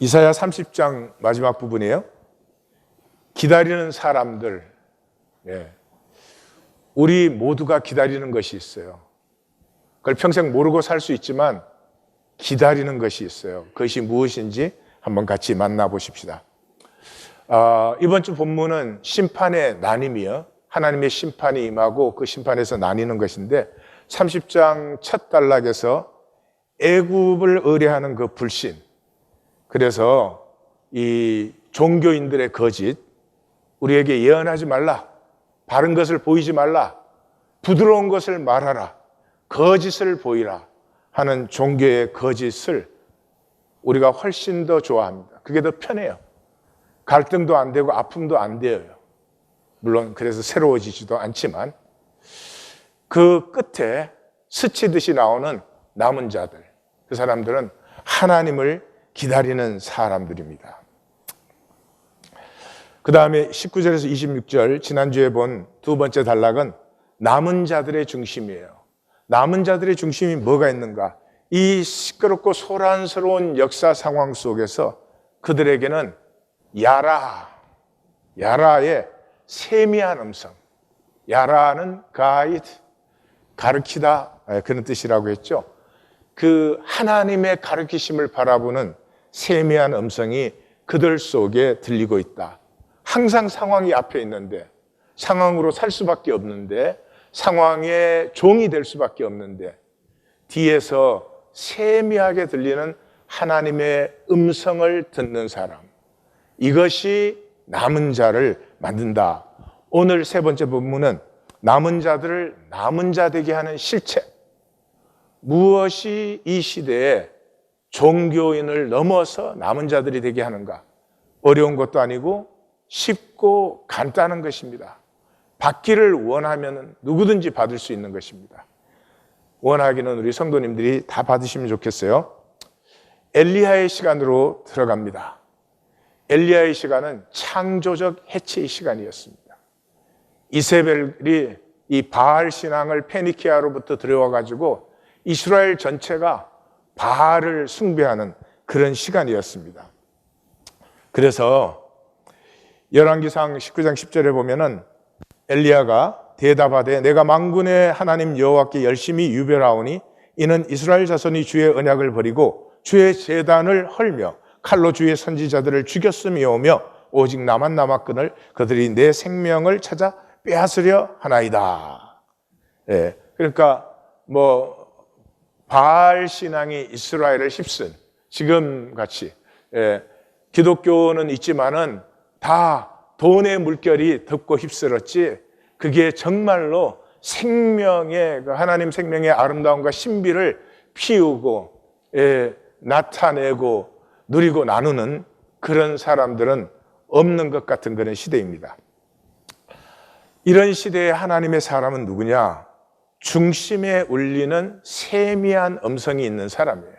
이사야 30장 마지막 부분이에요. 기다리는 사람들. 우리 모두가 기다리는 것이 있어요. 그걸 평생 모르고 살 수 있지만 기다리는 것이 있어요. 그것이 무엇인지 한번 같이 만나보십시다. 이번 주 본문은 심판의 나눔이요. 하나님의 심판이 임하고 그 심판에서 나뉘는 것인데 30장 첫 단락에서 애굽을 의뢰하는 그 불신, 그래서 이 종교인들의 거짓, 우리에게 예언하지 말라, 바른 것을 보이지 말라, 부드러운 것을 말하라, 거짓을 보이라 하는 종교의 거짓을 우리가 훨씬 더 좋아합니다. 그게 더 편해요. 갈등도 안 되고 아픔도 안 되어요. 물론 그래서 새로워지지도 않지만 그 끝에 스치듯이 나오는 남은 자들, 그 사람들은 하나님을 기다리는 사람들입니다. 그 다음에 19절에서 26절, 지난주에 본 두 번째 단락은 남은 자들의 중심이에요. 남은 자들의 중심이 뭐가 있는가? 이 시끄럽고 소란스러운 역사 상황 속에서 그들에게는 야라의 세미한 음성, 야라는 가이드, 가르치다, 그런 뜻이라고 했죠. 그 하나님의 가르치심을 바라보는 세미한 음성이 그들 속에 들리고 있다. 항상 상황이 앞에 있는데, 상황으로 살 수밖에 없는데, 상황의 종이 될 수밖에 없는데, 뒤에서 세미하게 들리는 하나님의 음성을 듣는 사람, 이것이 남은 자를 만든다. 오늘 세 번째 본문은 남은 자들을 남은 자 되게 하는 실체, 무엇이 이 시대에 종교인을 넘어서 남은 자들이 되게 하는가? 어려운 것도 아니고 쉽고 간단한 것입니다. 받기를 원하면 누구든지 받을 수 있는 것입니다. 원하기는 우리 성도님들이 다 받으시면 좋겠어요. 엘리야의 시간으로 들어갑니다. 엘리야의 시간은 창조적 해체의 시간이었습니다. 이세벨이 이 바알 신앙을 페니키아로부터 들여와가지고 이스라엘 전체가 바알을 숭배하는 그런 시간이었습니다. 그래서 열왕기상 19장 10절에 보면은 엘리야가 대답하되 내가 만군의 하나님 여호와께 열심히 유별하오니 이는 이스라엘 자손이 주의 언약을 버리고 주의 제단을 헐며 칼로 주의 선지자들을 죽였음이오며 오직 나만 남았거늘 그들이 내 생명을 찾아 빼앗으려 하나이다. 그러니까 바알 신앙이 이스라엘을 휩쓴, 지금 같이 기독교는 있지만은 다 돈의 물결이 덮고 휩쓸었지, 그게 정말로 생명의, 하나님 생명의 아름다움과 신비를 피우고 나타내고 누리고 나누는 그런 사람들은 없는 것 같은 그런 시대입니다. 이런 시대에 하나님의 사람은 누구냐? 중심에 울리는 세미한 음성이 있는 사람이에요.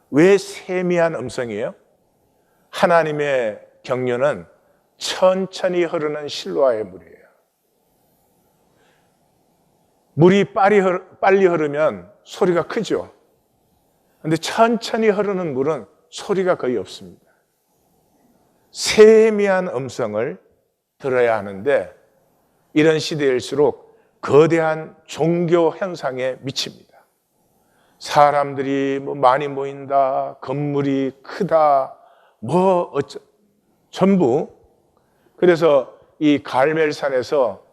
왜 세미한 음성이에요? 하나님의 경륜은 천천히 흐르는 실로아의 물이에요. 물이 빨리 흐르면 소리가 크죠. 그런데 천천히 흐르는 물은 소리가 거의 없습니다. 세미한 음성을 들어야 하는데 이런 시대일수록 거대한 종교 현상에 미칩니다. 사람들이 많이 모인다, 건물이 크다, 전부. 그래서 이 갈멜산에서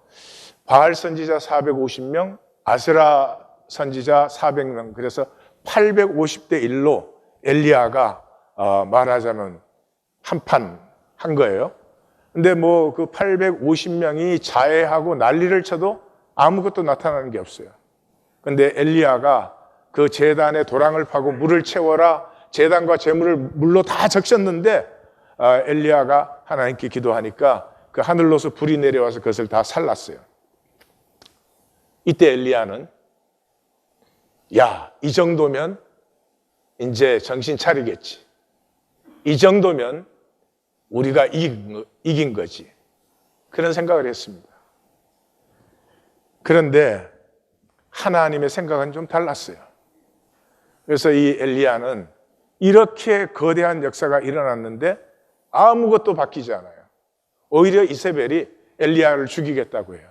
바알 선지자 450명, 아세라 선지자 400명, 그래서 850대 1로 엘리야가 말하자면 한판 한 거예요. 근데 그 850명이 자해하고 난리를 쳐도 아무것도 나타나는 게 없어요. 근데 엘리야가 그 제단에 도랑을 파고 물을 채워라, 제단과 제물을 물로 다 적셨는데 엘리야가 하나님께 기도하니까 그 하늘로서 불이 내려와서 그것을 다 살랐어요. 이때 엘리야는 이 정도면 이제 정신 차리겠지. 이 정도면 우리가 이긴 거지. 그런 생각을 했습니다. 그런데 하나님의 생각은 좀 달랐어요. 그래서 이 엘리야는 이렇게 거대한 역사가 일어났는데 아무것도 바뀌지 않아요. 오히려 이세벨이 엘리야를 죽이겠다고 해요.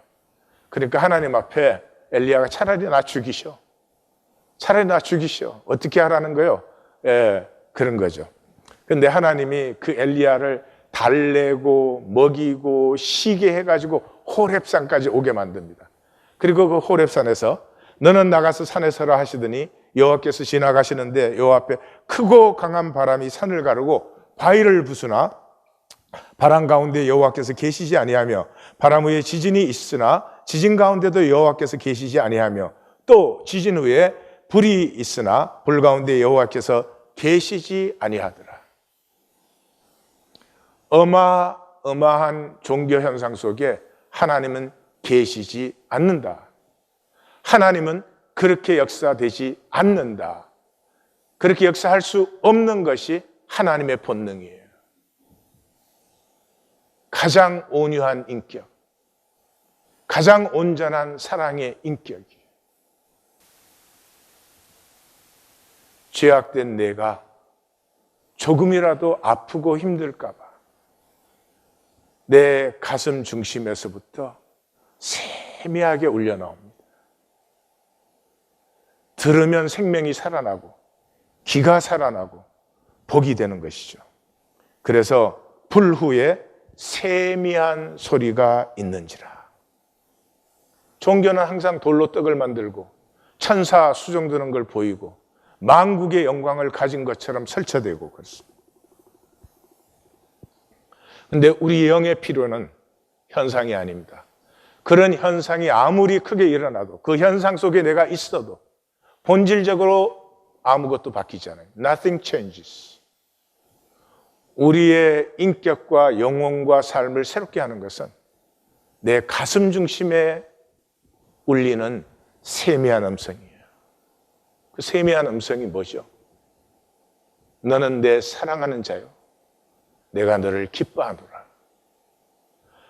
그러니까 하나님 앞에 엘리야가 차라리 나 죽이셔. 차라리 나 죽이셔. 어떻게 하라는 거예요? 예, 그런 거죠. 근데 하나님이 그 엘리야를 달래고 먹이고 쉬게 해가지고 호렙산까지 오게 만듭니다. 그리고 그 호렙산에서 너는 나가서 산에 서라 하시더니 여호와께서 지나가시는데 여호와 앞에 크고 강한 바람이 산을 가르고 바위를 부수나 바람 가운데 여호와께서 계시지 아니하며 바람 후에 지진이 있으나 지진 가운데도 여호와께서 계시지 아니하며 또 지진 후에 불이 있으나 불 가운데 여호와께서 계시지 아니하더라. 어마어마한 종교 현상 속에 하나님은 계시지 않는다. 하나님은 그렇게 역사되지 않는다. 그렇게 역사할 수 없는 것이 하나님의 본능이에요. 가장 온유한 인격, 가장 온전한 사랑의 인격이에요. 죄악된 내가 조금이라도 아프고 힘들까 봐 내 가슴 중심에서부터 세미하게 울려 나옵니다. 들으면 생명이 살아나고 기가 살아나고 복이 되는 것이죠. 그래서 불 후에 세미한 소리가 있는지라. 종교는 항상 돌로 떡을 만들고 천사 수종 드는 걸 보이고 만국의 영광을 가진 것처럼 설쳐대고 그렇습니다. 그런데 우리 영의 필요는 현상이 아닙니다. 그런 현상이 아무리 크게 일어나도 그 현상 속에 내가 있어도 본질적으로 아무것도 바뀌지 않아요. Nothing changes. 우리의 인격과 영혼과 삶을 새롭게 하는 것은 내 가슴 중심에 울리는 세미한 음성이에요. 그 세미한 음성이 뭐죠? 너는 내 사랑하는 자요. 내가 너를 기뻐하노라.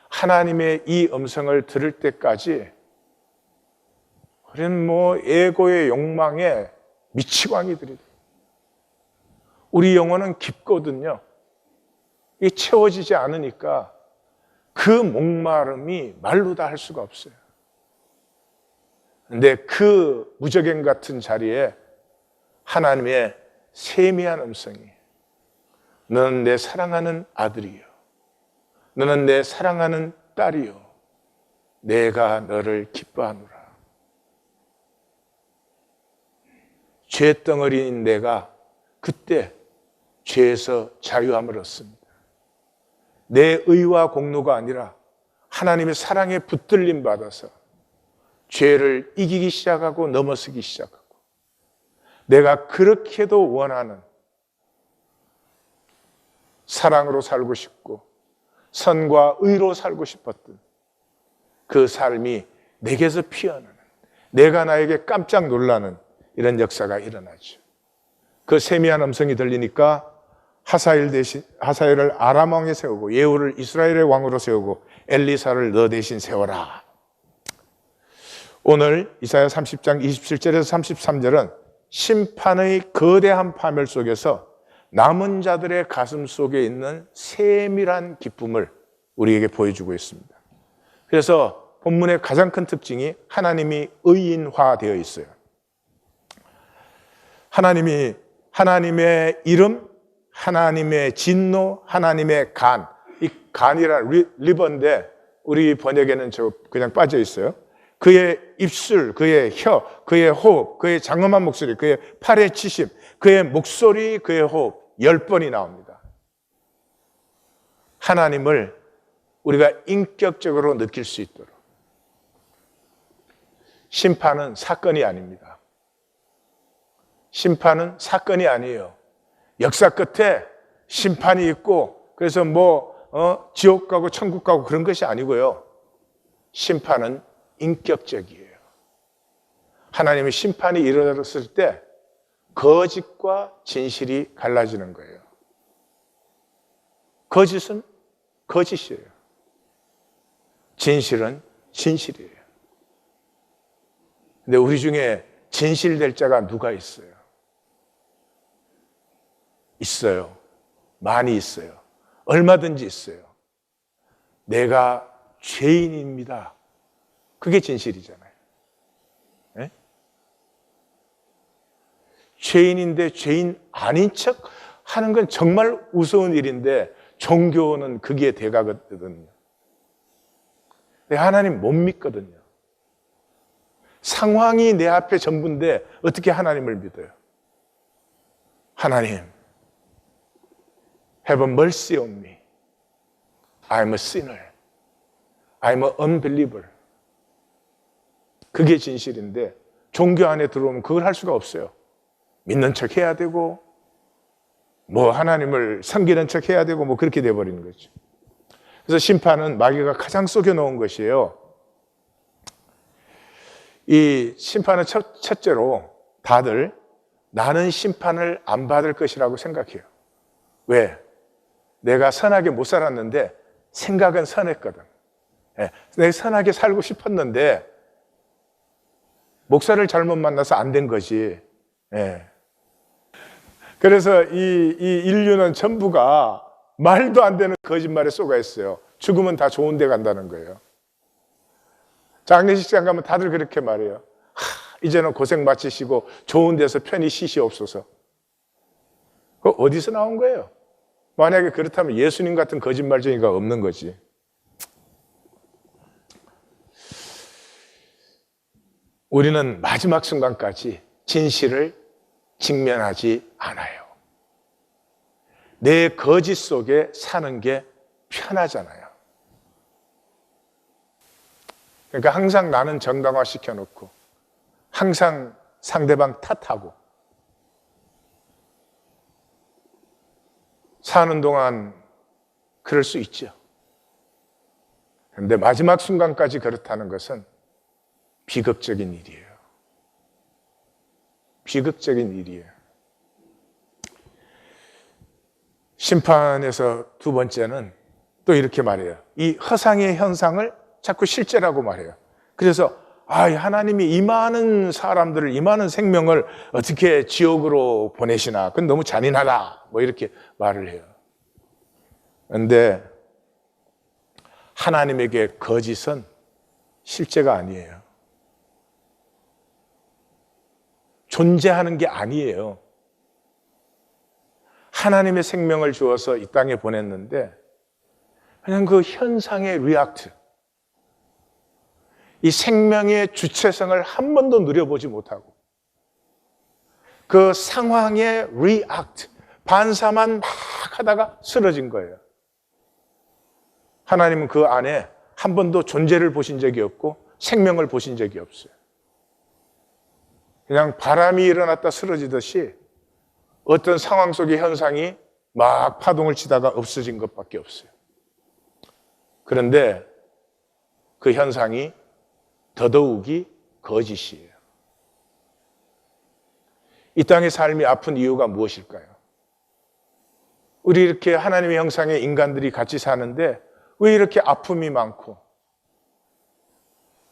하나님의 이 음성을 들을 때까지 우리는 에고의 욕망에 미치광이들이 돼요. 우리 영혼은 깊거든요. 이게 채워지지 않으니까 그 목마름이 말로 다 할 수가 없어요. 근데 그 무적행 같은 자리에 하나님의 세미한 음성이 너는 내 사랑하는 아들이요. 너는 내 사랑하는 딸이요. 내가 너를 기뻐하노라. 죄덩어리인 내가 그때 죄에서 자유함을 얻습니다. 내 의와 공로가 아니라 하나님의 사랑에 붙들림 받아서 죄를 이기기 시작하고 넘어서기 시작하고 내가 그렇게도 원하는 사랑으로 살고 싶고 선과 의로 살고 싶었던 그 삶이 내게서 피어나는, 내가 나에게 깜짝 놀라는 이런 역사가 일어나죠. 그 세미한 음성이 들리니까 하사엘을 아람 왕에 세우고 예후를 이스라엘의 왕으로 세우고 엘리사를 너 대신 세워라. 오늘 이사야 30장 27절에서 33절은 심판의 거대한 파멸 속에서 남은 자들의 가슴 속에 있는 세밀한 기쁨을 우리에게 보여주고 있습니다. 그래서 본문의 가장 큰 특징이 하나님이 의인화되어 있어요. 하나님의 이름, 하나님의 진노, 하나님의 간. 이 간이란 리버인데 우리 번역에는 그냥 빠져 있어요. 그의 입술, 그의 혀, 그의 호흡, 그의 장엄한 목소리, 그의 팔의 치심, 그의 목소리, 그의 호흡 10번이 나옵니다. 하나님을 우리가 인격적으로 느낄 수 있도록. 심판은 사건이 아닙니다. 심판은 사건이 아니에요. 역사 끝에 심판이 있고 그래서 지옥 가고 천국 가고 그런 것이 아니고요. 심판은 인격적이에요. 하나님의 심판이 일어났을 때 거짓과 진실이 갈라지는 거예요. 거짓은 거짓이에요. 진실은 진실이에요. 근데 우리 중에 진실될 자가 누가 있어요? 있어요. 많이 있어요. 얼마든지 있어요. 내가 죄인입니다. 그게 진실이잖아요. 네? 죄인인데 죄인 아닌 척 하는 건 정말 우스운 일인데 종교는 그게 대가거든요. 근데 하나님 못 믿거든요. 상황이 내 앞에 전부인데 어떻게 하나님을 믿어요? 하나님, have mercy on me. I'm a sinner. I'm an unbeliever. 그게 진실인데 종교 안에 들어오면 그걸 할 수가 없어요. 믿는 척 해야 되고 뭐 하나님을 섬기는 척 해야 되고 뭐 그렇게 돼버리는 거죠. 그래서 심판은 마귀가 가장 속여놓은 것이에요. 이 심판은 첫째로 다들 나는 심판을 안 받을 것이라고 생각해요. 왜? 내가 선하게 못 살았는데 생각은 선했거든. 내가 선하게 살고 싶었는데 목사를 잘못 만나서 안 된 거지. 그래서 이 인류는 전부가 말도 안 되는 거짓말에 속아 있어요. 죽으면 다 좋은 데 간다는 거예요. 장례식장 가면 다들 그렇게 말해요. 이제는 고생 마치시고 좋은 데서 편히 쉬시옵소서. 그거 어디서 나온 거예요? 만약에 그렇다면 예수님 같은 거짓말쟁이가 없는 거지. 우리는 마지막 순간까지 진실을 직면하지 않아요. 내 거짓 속에 사는 게 편하잖아요. 그러니까 항상 나는 정당화 시켜놓고 항상 상대방 탓하고 사는 동안 그럴 수 있죠. 그런데 마지막 순간까지 그렇다는 것은 비극적인 일이에요. 비극적인 일이에요. 심판에서 두 번째는 또 이렇게 말해요. 이 허상의 현상을 자꾸 실제라고 말해요. 그래서 하나님이 이 많은 사람들을, 이 많은 생명을 어떻게 지옥으로 보내시나, 그건 너무 잔인하다, 뭐 이렇게 말을 해요. 그런데 하나님에게 거짓은 실제가 아니에요. 존재하는 게 아니에요. 하나님의 생명을 주어서 이 땅에 보냈는데 그냥 그 현상의 리액트, 이 생명의 주체성을 한 번도 누려보지 못하고 그 상황의 리액트, 반사만 막 하다가 쓰러진 거예요. 하나님은 그 안에 한 번도 존재를 보신 적이 없고 생명을 보신 적이 없어요. 그냥 바람이 일어났다 쓰러지듯이 어떤 상황 속의 현상이 막 파동을 치다가 없어진 것밖에 없어요. 그런데 그 현상이 더더욱이 거짓이에요. 이 땅의 삶이 아픈 이유가 무엇일까요? 우리 이렇게 하나님의 형상의 인간들이 같이 사는데 왜 이렇게 아픔이 많고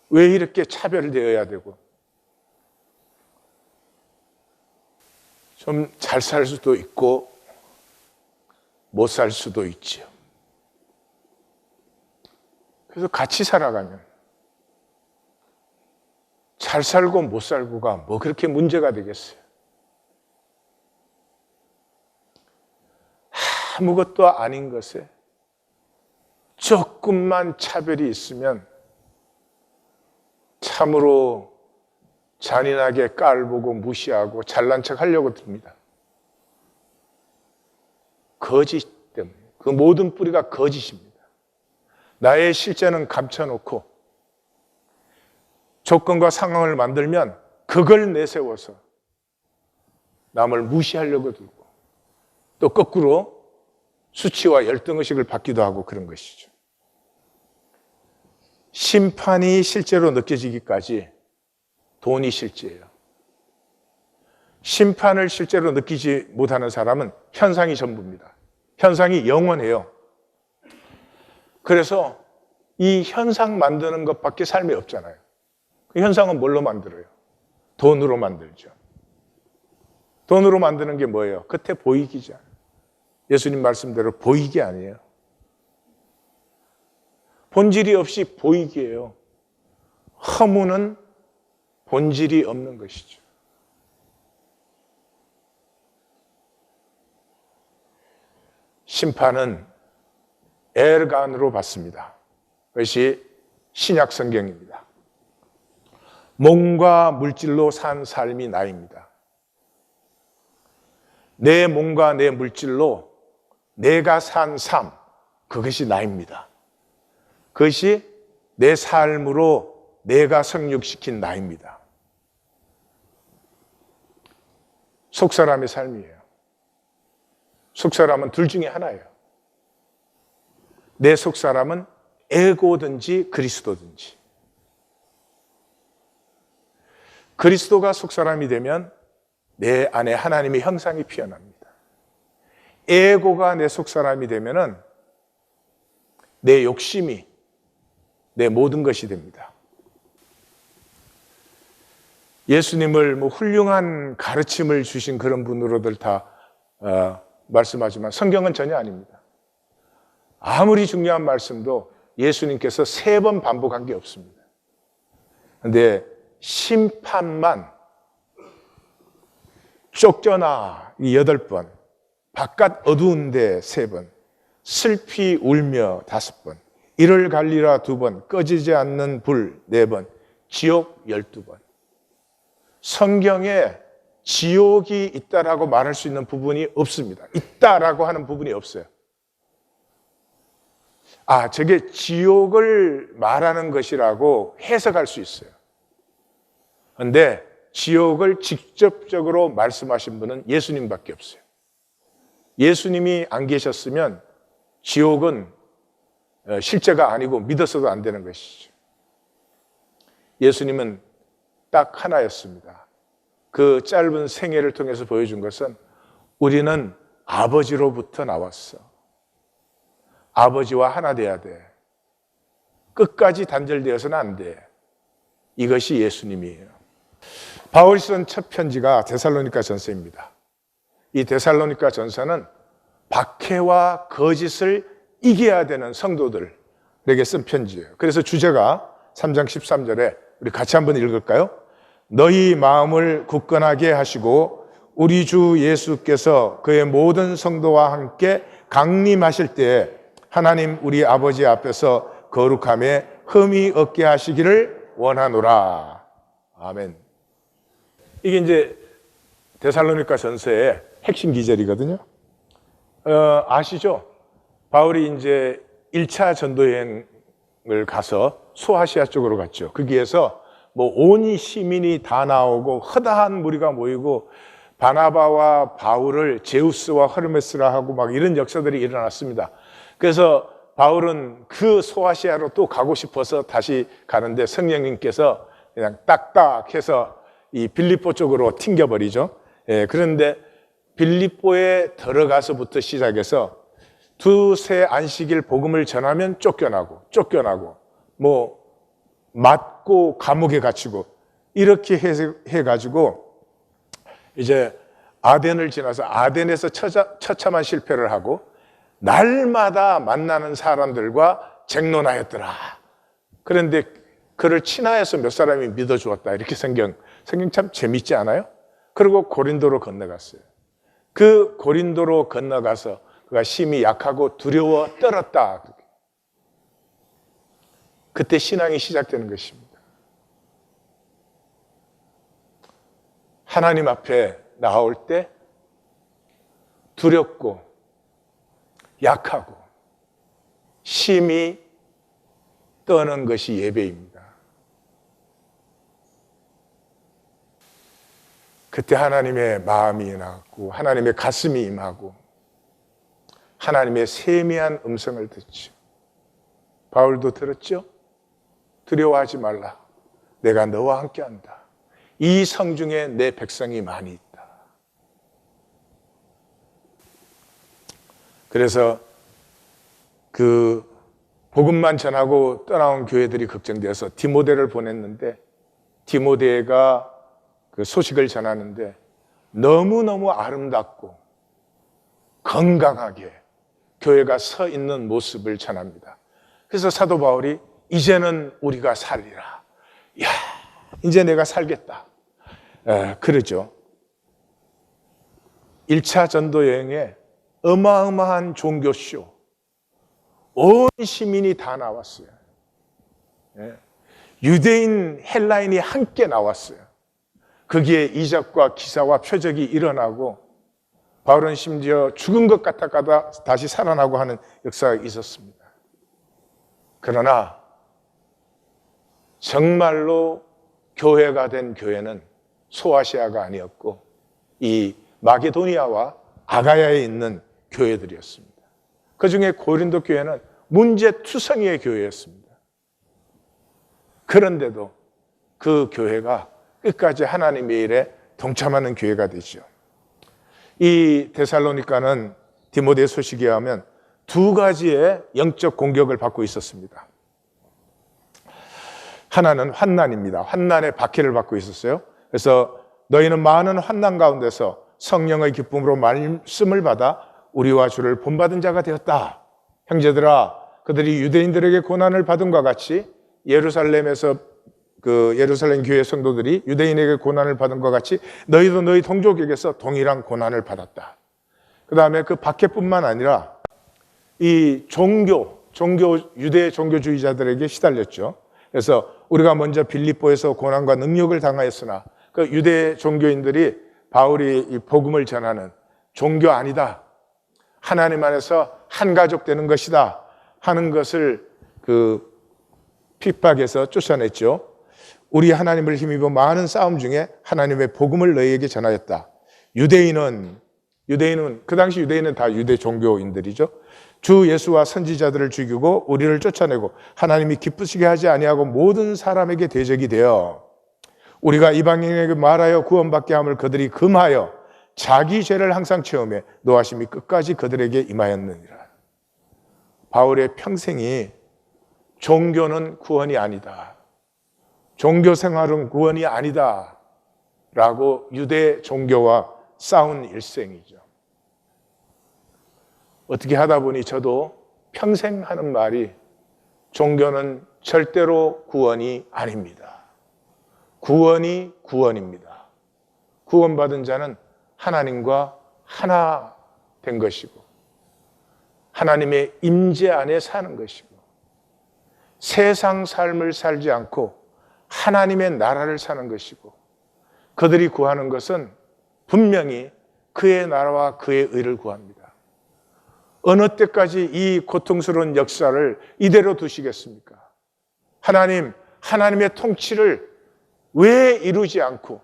왜 이렇게 차별되어야 되고 좀 잘 살 수도 있고 못 살 수도 있죠. 그래서 같이 살아가면 잘 살고 못 살고가 뭐 그렇게 문제가 되겠어요. 아무것도 아닌 것에 조금만 차별이 있으면 참으로 잔인하게 깔보고 무시하고 잘난 척 하려고 듭니다. 거짓 때문에. 그 모든 뿌리가 거짓입니다. 나의 실제는 감춰놓고 조건과 상황을 만들면 그걸 내세워서 남을 무시하려고 들고 또 거꾸로 수치와 열등의식을 받기도 하고 그런 것이죠. 심판이 실제로 느껴지기까지 돈이 실제예요. 심판을 실제로 느끼지 못하는 사람은 현상이 전부입니다. 현상이 영원해요. 그래서 이 현상 만드는 것밖에 삶이 없잖아요. 그 현상은 뭘로 만들어요? 돈으로 만들죠. 돈으로 만드는 게 뭐예요? 겉에 보이기죠. 예수님 말씀대로 보이기 아니에요. 본질이 없이 보이기예요. 허무는 본질이 없는 것이죠. 심판은 엘간으로 받습니다. 그것이 신약 성경입니다. 몸과 물질로 산 삶이 나입니다. 내 몸과 내 물질로 내가 산 삶, 그것이 나입니다. 그것이 내 삶으로 내가 성육시킨 나입니다. 속사람의 삶이에요. 속사람은 둘 중에 하나예요. 내 속사람은 에고든지 그리스도든지. 그리스도가 속사람이 되면 내 안에 하나님의 형상이 피어납니다. 에고가 내 속사람이 되면은 내 욕심이 내 모든 것이 됩니다. 예수님을 훌륭한 가르침을 주신 그런 분으로들 다 말씀하지만 성경은 전혀 아닙니다. 아무리 중요한 말씀도 예수님께서 3번 반복한 게 없습니다. 그런데 심판만 쫓겨나 8번, 바깥 어두운데 3번, 슬피 울며 5번, 이를 갈리라 2번, 꺼지지 않는 불 4번, 지옥 12번. 성경에 지옥이 있다라고 말할 수 있는 부분이 없습니다. 있다라고 하는 부분이 없어요. 저게 지옥을 말하는 것이라고 해석할 수 있어요. 그런데 지옥을 직접적으로 말씀하신 분은 예수님밖에 없어요. 예수님이 안 계셨으면 지옥은 실제가 아니고 믿어서도 안 되는 것이죠. 예수님은 딱 하나였습니다. 그 짧은 생애를 통해서 보여준 것은 우리는 아버지로부터 나왔어. 아버지와 하나 돼야 돼. 끝까지 단절되어서는 안 돼. 이것이 예수님이에요. 바울이 쓴 첫 편지가 데살로니가 전서입니다. 이 데살로니가 전서는 박해와 거짓을 이겨야 되는 성도들에게 쓴 편지예요. 그래서 주제가 3장 13절에 우리 같이 한번 읽을까요? 너희 마음을 굳건하게 하시고 우리 주 예수께서 그의 모든 성도와 함께 강림하실 때에 하나님 우리 아버지 앞에서 거룩함에 흠이 없게 하시기를 원하노라. 아멘. 이게 이제 데살로니가 전서의 핵심 기절이거든요. 아시죠? 바울이 이제 1차 전도 여행을 가서 소아시아 쪽으로 갔죠. 거기에서 온 시민이 다 나오고 허다한 무리가 모이고 바나바와 바울을 제우스와 허르메스라 하고 막 이런 역사들이 일어났습니다. 그래서 바울은 그 소아시아로 또 가고 싶어서 다시 가는데 성령님께서 그냥 딱딱해서 이 빌립보 쪽으로 튕겨버리죠. 그런데 빌립보에 들어가서부터 시작해서 2-3 안식일 복음을 전하면 쫓겨나고 맞고 감옥에 갇히고 이렇게 해가지고 이제 아덴을 지나서 아덴에서 처참한 실패를 하고 날마다 만나는 사람들과 쟁론하였더라. 그런데 그를 친하여서 몇 사람이 믿어주었다. 이렇게 성경 참 재밌지 않아요? 그리고 고린도로 건너갔어요. 그 고린도로 건너가서 그가 심히 약하고 두려워 떨었다. 그때 신앙이 시작되는 것입니다. 하나님 앞에 나올 때 두렵고 약하고 심히 떠는 것이 예배입니다. 그때 하나님의 마음이 임하고 하나님의 가슴이 임하고 하나님의 세미한 음성을 듣죠. 바울도 들었죠? 두려워하지 말라. 내가 너와 함께한다. 이 성중에 내 백성이 많이 있다. 그래서 그 복음만 전하고 떠나온 교회들이 걱정되어서 디모데를 보냈는데 디모데가 그 소식을 전하는데 너무너무 아름답고 건강하게 교회가 서 있는 모습을 전합니다. 그래서 사도 바울이 이제는 우리가 살리라. 야, 이제 내가 살겠다. 그러죠. 1차 전도 여행에 어마어마한 종교쇼, 온 시민이 다 나왔어요. 유대인, 헬라인이 함께 나왔어요. 거기에 이적과 기사와 표적이 일어나고 바울은 심지어 죽은 것 같다가 다시 살아나고 하는 역사가 있었습니다. 그러나 정말로 교회가 된 교회는 소아시아가 아니었고 이 마게도니아와 아가야에 있는 교회들이었습니다. 그중에 고린도 교회는 문제투성이의 교회였습니다. 그런데도 그 교회가 끝까지 하나님의 일에 동참하는 교회가 되죠. 이 데살로니가는 디모데 소식에 의하면 두 가지의 영적 공격을 받고 있었습니다. 하나는 환난입니다. 환난의 박해를 받고 있었어요. 그래서 너희는 많은 환난 가운데서 성령의 기쁨으로 말씀을 받아 우리와 주를 본받은 자가 되었다. 형제들아, 그들이 유대인들에게 고난을 받음과 같이 예루살렘에서 예루살렘 교회 성도들이 유대인에게 고난을 받은 것 같이 너희도 너희 동족에게서 동일한 고난을 받았다. 그 다음에 그 박해뿐만 아니라 이 유대 종교주의자들에게 시달렸죠. 그래서 우리가 먼저 빌립보에서 고난과 능력을 당하였으나 그 유대 종교인들이 바울이 이 복음을 전하는 종교 아니다, 하나님 안에서 한 가족 되는 것이다 하는 것을 핍박해서 쫓아냈죠. 우리 하나님을 힘입어 많은 싸움 중에 하나님의 복음을 너희에게 전하였다. 유대인은 그 당시 유대인은 다 유대 종교인들이죠. 주 예수와 선지자들을 죽이고 우리를 쫓아내고 하나님이 기쁘시게 하지 아니하고 모든 사람에게 대적이 되어 우리가 이방인에게 말하여 구원받게 함을 그들이 금하여 자기 죄를 항상 체험해 노하심이 끝까지 그들에게 임하였느니라. 바울의 평생이 종교는 구원이 아니다, 종교 생활은 구원이 아니다 라고 유대 종교와 싸운 일생이죠. 어떻게 하다 보니 저도 평생 하는 말이 종교는 절대로 구원이 아닙니다. 구원이 구원입니다. 구원받은 자는 하나님과 하나 된 것이고 하나님의 임재 안에 사는 것이고 세상 삶을 살지 않고 하나님의 나라를 사는 것이고 그들이 구하는 것은 분명히 그의 나라와 그의 의를 구합니다. 어느 때까지 이 고통스러운 역사를 이대로 두시겠습니까? 하나님의 통치를 왜 이루지 않고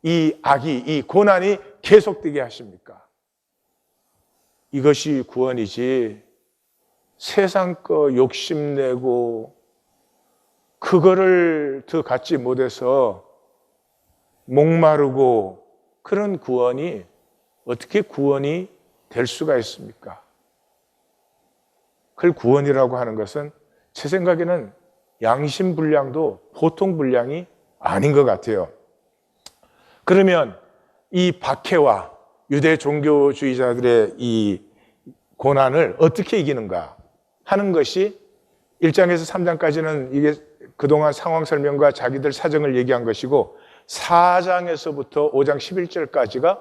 이 악이, 이 고난이 계속되게 하십니까? 이것이 구원이지 세상 거 욕심내고 그거를 더 갖지 못해서 목마르고 그런 구원이 어떻게 구원이 될 수가 있습니까? 그걸 구원이라고 하는 것은 제 생각에는 양심 분량도 보통 분량이 아닌 것 같아요. 그러면 이 박해와 유대 종교주의자들의 이 고난을 어떻게 이기는가 하는 것이 1장에서 3장까지는 이게 그동안 상황 설명과 자기들 사정을 얘기한 것이고 4장에서부터 5장 11절까지가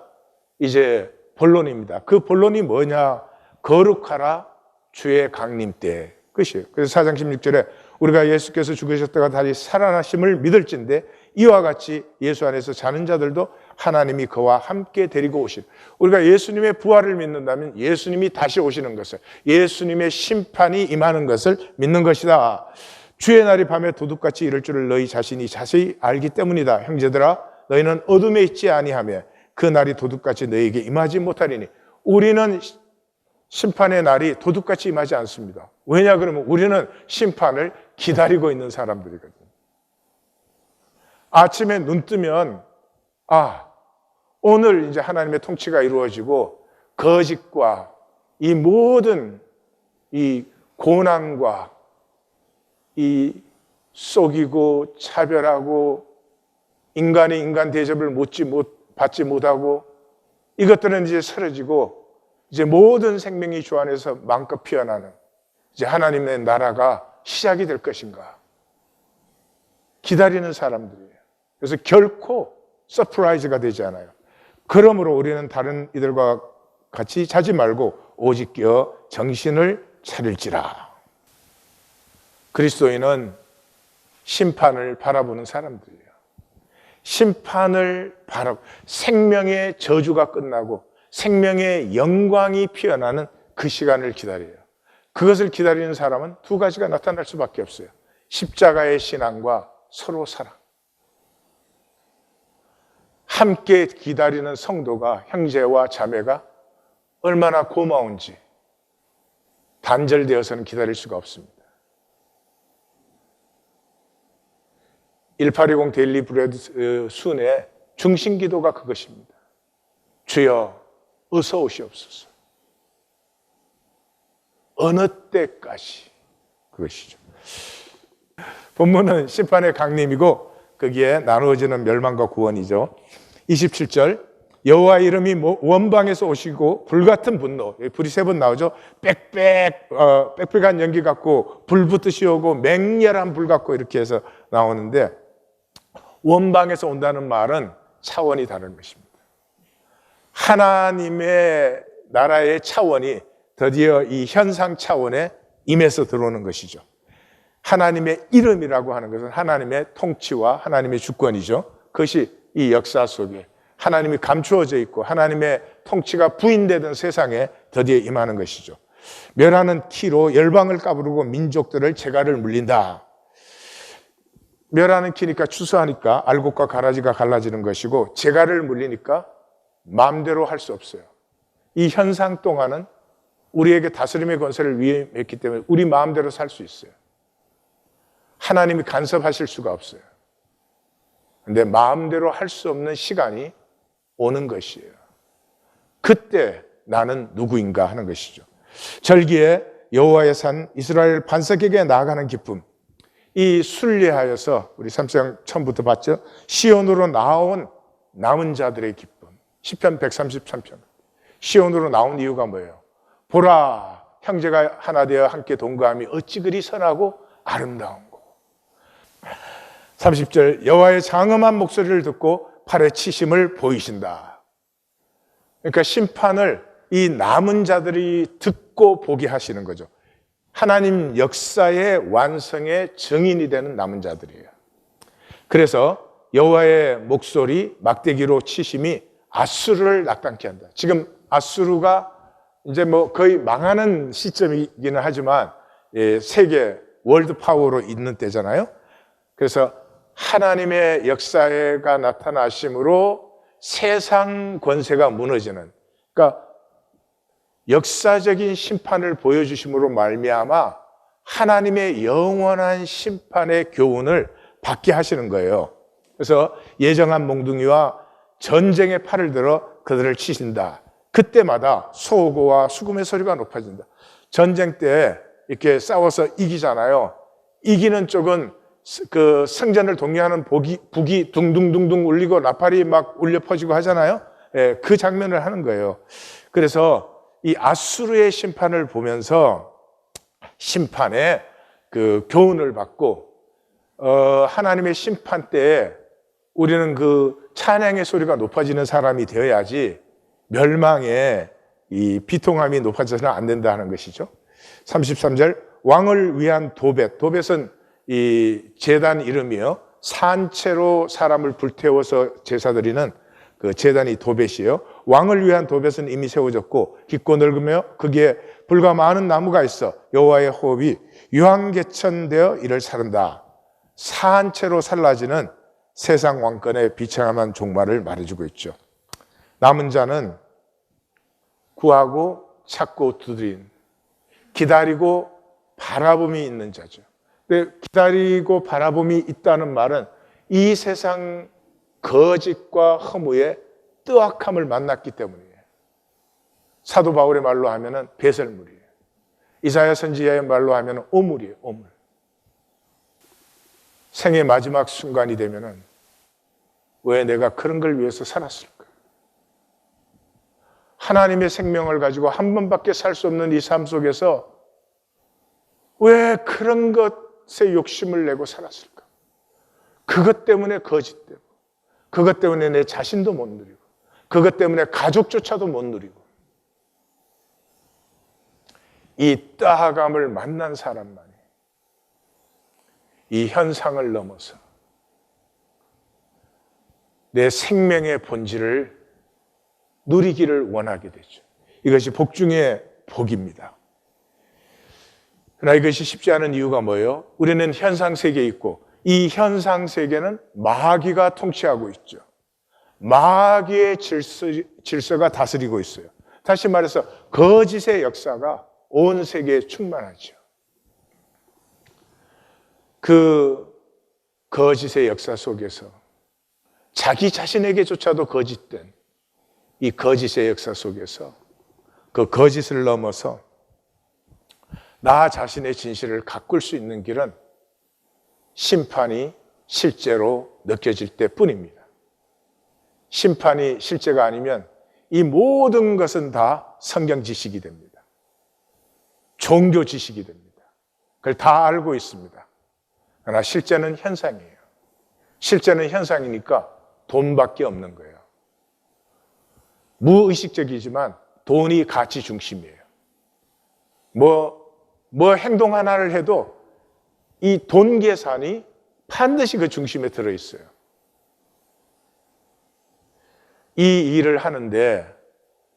이제 본론입니다. 그 본론이 뭐냐? 거룩하라 주의 강림 때 끝이에요. 그래서 4장 16절에 우리가 예수께서 죽으셨다가 다시 살아나심을 믿을진데 이와 같이 예수 안에서 자는 자들도 하나님이 그와 함께 데리고 오시리. 우리가 예수님의 부활을 믿는다면 예수님이 다시 오시는 것을, 예수님의 심판이 임하는 것을 믿는 것이다. 주의 날이 밤에 도둑같이 이를 줄을 너희 자신이 자세히 알기 때문이다. 형제들아, 너희는 어둠에 있지 아니하며 그 날이 도둑같이 너희에게 임하지 못하리니. 우리는 심판의 날이 도둑같이 임하지 않습니다. 왜냐 그러면 우리는 심판을 기다리고 있는 사람들이거든요. 아침에 눈 뜨면 오늘 이제 하나님의 통치가 이루어지고 거짓과 이 모든 이 고난과 이 속이고 차별하고 인간이 인간 대접을 받지 못하고 이것들은 이제 사라지고 이제 모든 생명이 주 안에서 마음껏 피어나는 이제 하나님의 나라가 시작이 될 것인가 기다리는 사람들이에요. 그래서 결코 서프라이즈가 되지 않아요. 그러므로 우리는 다른 이들과 같이 자지 말고 오직 깨어 정신을 차릴지라. 그리스도인은 심판을 바라보는 사람들이에요. 심판을 바라보, 생명의 저주가 끝나고 생명의 영광이 피어나는 그 시간을 기다려요. 그것을 기다리는 사람은 두 가지가 나타날 수밖에 없어요. 십자가의 신앙과 서로 사랑. 함께 기다리는 성도가, 형제와 자매가 얼마나 고마운지 단절되어서는 기다릴 수가 없습니다. 1820 데일리 브레드 순의 중심 기도가 그것입니다. 주여 어서 오시옵소서. 어느 때까지. 그것이죠. 본문은 심판의 강림이고 거기에 나누어지는 멸망과 구원이죠. 27절 여호와 이름이 원방에서 오시고 불같은 분노, 불이 세 번 나오죠. 빽빽한 연기 같고 불 붙듯이 오고 맹렬한 불 같고 이렇게 해서 나오는데 원방에서 온다는 말은 차원이 다른 것입니다. 하나님의 나라의 차원이 드디어 이 현상 차원에 임해서 들어오는 것이죠. 하나님의 이름이라고 하는 것은 하나님의 통치와 하나님의 주권이죠. 그것이 이 역사 속에 하나님이 감추어져 있고 하나님의 통치가 부인되던 세상에 드디어 임하는 것이죠. 멸하는 키로 열방을 까부르고 민족들을 재갈을 물린다. 멸하는 키니까 추수하니까 알곡과 가라지가 갈라지는 것이고 재갈을 물리니까 마음대로 할 수 없어요. 이 현상 동안은 우리에게 다스림의 권세를 위임했기 때문에 우리 마음대로 살 수 있어요. 하나님이 간섭하실 수가 없어요. 그런데 마음대로 할 수 없는 시간이 오는 것이에요. 그때 나는 누구인가 하는 것이죠. 절기에 여호와의 산 이스라엘 반석에게 나아가는 기쁨. 이 순례하여서 우리 3장 처음부터 봤죠. 시온으로 나온 남은 자들의 기쁨. 시편 133편. 시온으로 나온 이유가 뭐예요? 보라, 형제가 하나 되어 함께 동거함이 어찌 그리 선하고 아름다운 거. 30절 여호와의 장엄한 목소리를 듣고 팔에 치심을 보이신다. 그러니까 심판을 이 남은 자들이 듣고 보게 하시는 거죠. 하나님 역사의 완성의 증인이 되는 남은 자들이에요. 그래서 여호와의 목소리 막대기로 치심이 아수르를 낙담케 한다. 지금 아수르가 이제 뭐 거의 망하는 시점이기는 하지만 세계 월드 파워로 있는 때잖아요. 그래서 하나님의 역사가 나타나심으로 세상 권세가 무너지는, 그러니까 역사적인 심판을 보여주심으로 말미암아 하나님의 영원한 심판의 교훈을 받게 하시는 거예요. 그래서 예정한 몽둥이와 전쟁의 팔을 들어 그들을 치신다. 그때마다 소고와 수금의 소리가 높아진다. 전쟁 때 이렇게 싸워서 이기잖아요. 이기는 쪽은 그 승전을 독려하는 북이 둥둥둥둥 울리고 나팔이 막 울려 퍼지고 하잖아요. 그 장면을 하는 거예요. 그래서 이 아수르의 심판을 보면서 심판의 그 교훈을 받고 하나님의 심판 때에 우리는 그 찬양의 소리가 높아지는 사람이 되어야지 멸망의 이 비통함이 높아져서는 안 된다 하는 것이죠. 33절 왕을 위한 도벳. 도벳은 이 제단 이름이에요. 산채로 사람을 불태워서 제사 드리는 그 제단이 도벳이에요. 왕을 위한 도벳은 이미 세워졌고 깊고 넓으며 거기에 불과 많은 나무가 있어 여호와의 호흡이 유황개천되어 이를 사른다. 산채로 살라지는 세상 왕권의 비참한 종말을 말해주고 있죠. 남은 자는 구하고 찾고 두드린, 기다리고 바라봄이 있는 자죠. 근데 기다리고 바라봄이 있다는 말은 이 세상 거짓과 허무의 뜨악함을 만났기 때문이에요. 사도 바울의 말로 하면은 배설물이에요. 이사야 선지자의 말로 하면은 오물이에요, 오물. 생의 마지막 순간이 되면은 왜 내가 그런 걸 위해서 살았을까? 하나님의 생명을 가지고 한 번밖에 살 수 없는 이 삶 속에서 왜 그런 것에 욕심을 내고 살았을까? 그것 때문에 거짓되고, 그것 때문에 내 자신도 못 누리고, 그것 때문에 가족조차도 못 누리고, 이 따함을 만난 사람만이 이 현상을 넘어서 내 생명의 본질을 누리기를 원하게 되죠. 이것이 복 중에 복입니다. 그러나 이것이 쉽지 않은 이유가 뭐예요? 우리는 현상세계에 있고 이 현상세계는 마귀가 통치하고 있죠. 마귀의 질서가 다스리고 있어요. 다시 말해서 거짓의 역사가 온 세계에 충만하죠. 그 거짓의 역사 속에서 자기 자신에게조차도 거짓된 이 거짓의 역사 속에서 그 거짓을 넘어서 나 자신의 진실을 가꿀 수 있는 길은 심판이 실제로 느껴질 때뿐입니다. 심판이 실제가 아니면 이 모든 것은 다 성경 지식이 됩니다. 종교 지식이 됩니다. 그걸 다 알고 있습니다. 그러나 실제는 현상이에요. 실제는 현상이니까 돈밖에 없는 거예요. 무의식적이지만 돈이 가치 중심이에요. 뭐 행동 하나를 해도 이 돈 계산이 반드시 그 중심에 들어있어요. 이 일을 하는데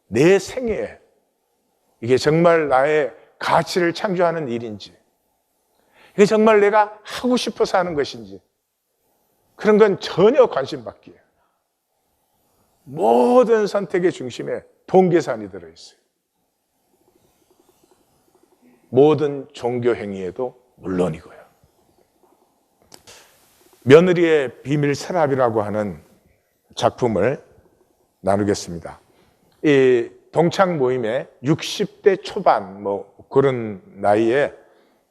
내 생애에 이게 정말 나의 가치를 창조하는 일인지, 이게 정말 내가 하고 싶어서 하는 것인지, 그런 건 전혀 관심 밖이에요. 모든 선택의 중심에 돈 계산이 들어있어요. 모든 종교 행위에도 물론이고요. 며느리의 비밀 서랍이라고 하는 작품을 나누겠습니다. 이 동창 모임에 60대 초반 그런 나이에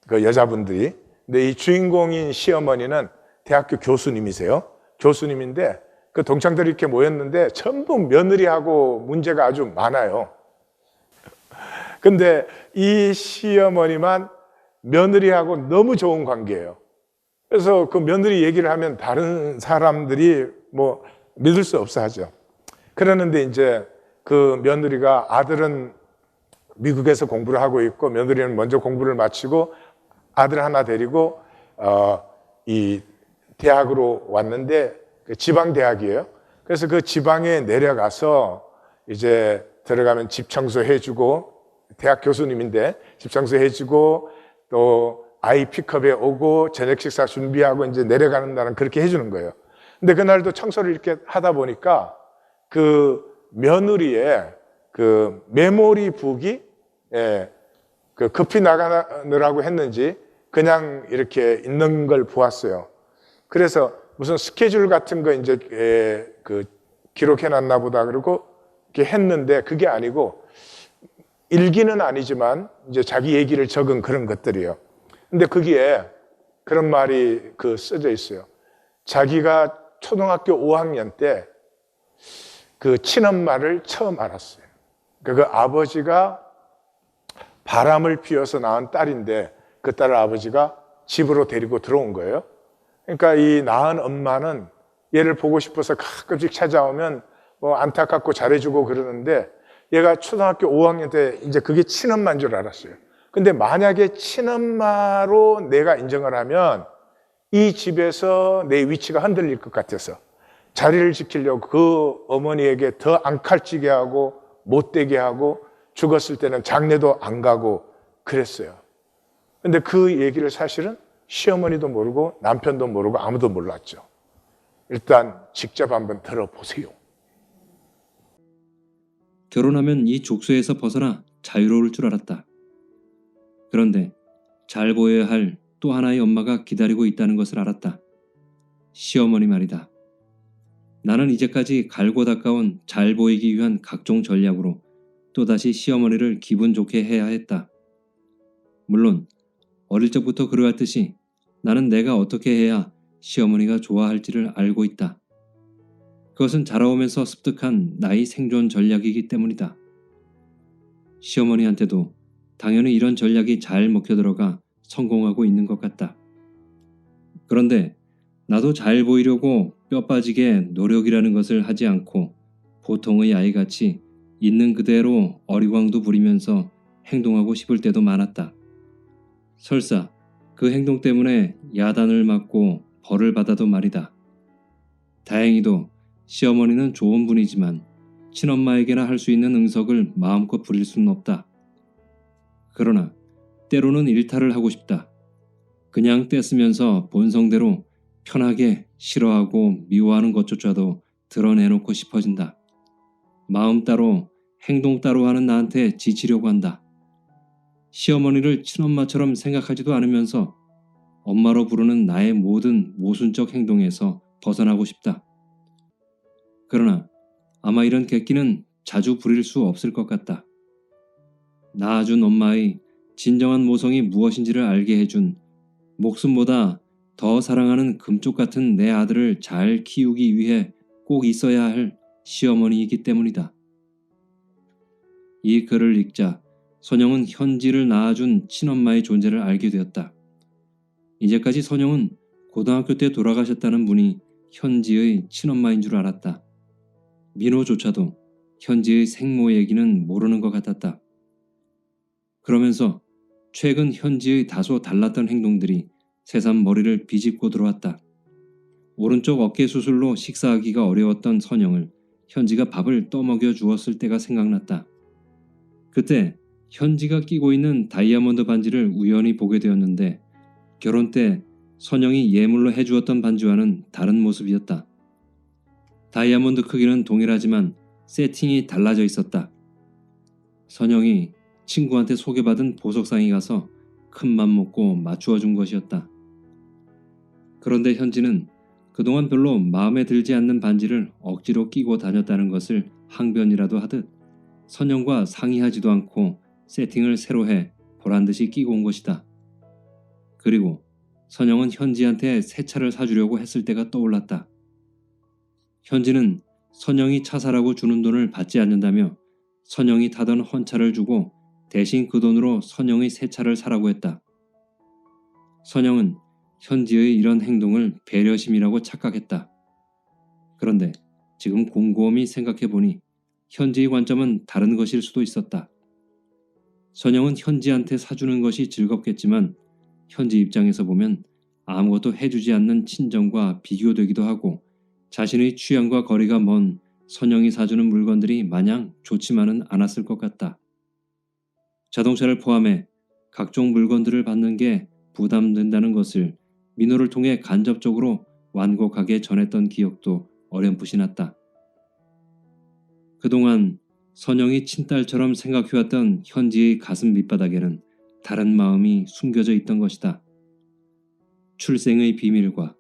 그 여자분들이, 근데 이 주인공인 시어머니는 대학교 교수님이세요. 교수님인데 그 동창들이 이렇게 모였는데 전부 며느리하고 문제가 아주 많아요. 근데 이 시어머니만 며느리하고 너무 좋은 관계예요. 그래서 그 며느리 얘기를 하면 다른 사람들이 믿을 수 없어 하죠. 그러는데 이제 그 며느리가, 아들은 미국에서 공부를 하고 있고 며느리는 먼저 공부를 마치고 아들 하나 데리고 이 대학으로 왔는데 그 지방 대학이에요. 그래서 그 지방에 내려가서 이제 들어가면 집 청소해주고, 대학 교수님인데 집 청소해주고 또 아이 픽업에 오고 저녁 식사 준비하고 이제 내려가는 날은 그렇게 해주는 거예요. 근데 그날도 청소를 이렇게 하다 보니까 그 며느리의 그 메모리 북이 그 급히 나가느라고 했는지 그냥 이렇게 있는 걸 보았어요. 그래서 무슨 스케줄 같은 거 이제 그 기록해 놨나 보다 그러고 이렇게 했는데 그게 아니고, 일기는 아니지만 이제 자기 얘기를 적은 그런 것들이에요. 근데 거기에 그런 말이 써져 있어요. 자기가 초등학교 5학년 때 그 친엄마를 처음 알았어요. 그 아버지가 바람을 피워서 낳은 딸인데 그 딸을 아버지가 집으로 데리고 들어온 거예요. 그러니까 이 낳은 엄마는 얘를 보고 싶어서 가끔씩 찾아오면 안타깝고 잘해주고 그러는데, 얘가 초등학교 5학년 때 이제 그게 친엄마인 줄 알았어요. 근데 만약에 친엄마로 내가 인정을 하면 이 집에서 내 위치가 흔들릴 것 같아서 자리를 지키려고 그 어머니에게 더 앙칼지게 하고 못되게 하고, 죽었을 때는 장례도 안 가고 그랬어요. 근데 그 얘기를 사실은 시어머니도 모르고 남편도 모르고 아무도 몰랐죠. 일단 직접 한번 들어보세요. 결혼하면 이 족쇄에서 벗어나 자유로울 줄 알았다. 그런데 잘 보여야 할 또 하나의 엄마가 기다리고 있다는 것을 알았다. 시어머니 말이다. 나는 이제까지 갈고 닦아온 잘 보이기 위한 각종 전략으로 또다시 시어머니를 기분 좋게 해야 했다. 물론 어릴 적부터 그러했듯이 나는 내가 어떻게 해야 시어머니가 좋아할지를 알고 있다. 그것은 자라오면서 습득한 나의 생존 전략이기 때문이다. 시어머니한테도 당연히 이런 전략이 잘 먹혀들어가 성공하고 있는 것 같다. 그런데 나도 잘 보이려고 뼈 빠지게 노력이라는 것을 하지 않고 보통의 아이같이 있는 그대로 어리광도 부리면서 행동하고 싶을 때도 많았다. 설사 그 행동 때문에 야단을 맞고 벌을 받아도 말이다. 다행히도 시어머니는 좋은 분이지만 친엄마에게나 할 수 있는 응석을 마음껏 부릴 수는 없다. 그러나 때로는 일탈을 하고 싶다. 그냥 떼쓰면서 본성대로 편하게 싫어하고 미워하는 것조차도 드러내놓고 싶어진다. 마음 따로 행동 따로 하는 나한테 지치려고 한다. 시어머니를 친엄마처럼 생각하지도 않으면서 엄마로 부르는 나의 모든 모순적 행동에서 벗어나고 싶다. 그러나 아마 이런 객기는 자주 부릴 수 없을 것 같다. 낳아준 엄마의 진정한 모성이 무엇인지를 알게 해준 목숨보다 더 사랑하는 금쪽 같은 내 아들을 잘 키우기 위해 꼭 있어야 할 시어머니이기 때문이다. 이 글을 읽자 선영은 현지를 낳아준 친엄마의 존재를 알게 되었다. 이제까지 선영은 고등학교 때 돌아가셨다는 분이 현지의 친엄마인 줄 알았다. 민호조차도 현지의 생모 얘기는 모르는 것 같았다. 그러면서 최근 현지의 다소 달랐던 행동들이 새삼 머리를 비집고 들어왔다. 오른쪽 어깨 수술로 식사하기가 어려웠던 선영을 현지가 밥을 떠먹여 주었을 때가 생각났다. 그때 현지가 끼고 있는 다이아몬드 반지를 우연히 보게 되었는데 결혼 때 선영이 예물로 해주었던 반지와는 다른 모습이었다. 다이아몬드 크기는 동일하지만 세팅이 달라져 있었다. 선영이 친구한테 소개받은 보석상에 가서 큰맘 먹고 맞추어 준 것이었다. 그런데 현지는 그동안 별로 마음에 들지 않는 반지를 억지로 끼고 다녔다는 것을 항변이라도 하듯 선영과 상의하지도 않고 세팅을 새로 해 보란듯이 끼고 온 것이다. 그리고 선영은 현지한테 새 차를 사주려고 했을 때가 떠올랐다. 현지는 선영이 차 사라고 주는 돈을 받지 않는다며 선영이 타던 헌차를 주고 대신 그 돈으로 선영의 새 차를 사라고 했다. 선영은 현지의 이런 행동을 배려심이라고 착각했다. 그런데 지금 곰곰이 생각해보니 현지의 관점은 다른 것일 수도 있었다. 선영은 현지한테 사주는 것이 즐겁겠지만 현지 입장에서 보면 아무것도 해주지 않는 친정과 비교되기도 하고 자신의 취향과 거리가 먼 선영이 사주는 물건들이 마냥 좋지만은 않았을 것 같다. 자동차를 포함해 각종 물건들을 받는 게 부담된다는 것을 민호를 통해 간접적으로 완곡하게 전했던 기억도 어렴풋이 났다. 그동안 선영이 친딸처럼 생각해왔던 현지의 가슴 밑바닥에는 다른 마음이 숨겨져 있던 것이다. 출생의 비밀과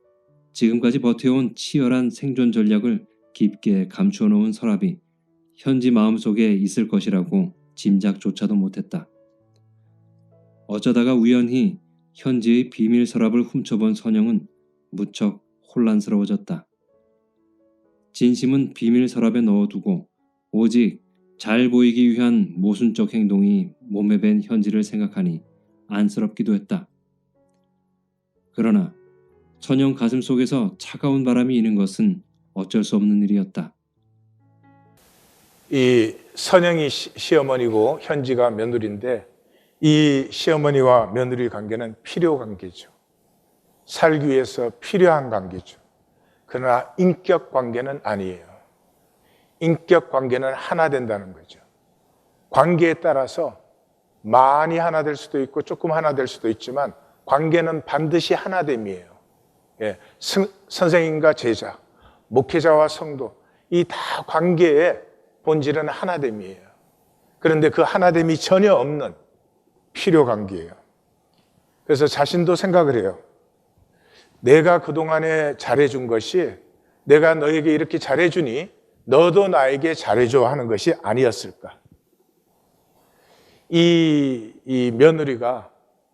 지금까지 버텨온 치열한 생존 전략을 깊게 감추어 놓은 서랍이 현지 마음속에 있을 것이라고 짐작조차도 못했다. 어쩌다가 우연히 현지의 비밀 서랍을 훔쳐본 선영은 무척 혼란스러워졌다. 진심은 비밀 서랍에 넣어두고 오직 잘 보이기 위한 모순적 행동이 몸에 밴 현지를 생각하니 안쓰럽기도 했다. 그러나 선영 가슴 속에서 차가운 바람이 이는 것은 어쩔 수 없는 일이었다. 이 선영이 시어머니고 현지가 며느리인데 이 시어머니와 며느리 관계는 필요 관계죠. 살기 위해서 필요한 관계죠. 그러나 인격 관계는 아니에요. 인격 관계는 하나 된다는 거죠. 관계에 따라서 많이 하나 될 수도 있고 조금 하나 될 수도 있지만 관계는 반드시 하나됨이에요. 예, 선생님과 제자, 목회자와 성도, 이 다 관계의 본질은 하나됨이에요. 그런데 그 하나됨이 전혀 없는 필요 관계예요. 그래서 자신도 생각을 해요. 내가 그동안에 잘해준 것이 내가 너에게 이렇게 잘해주니 너도 나에게 잘해줘 하는 것이 아니었을까. 이 며느리가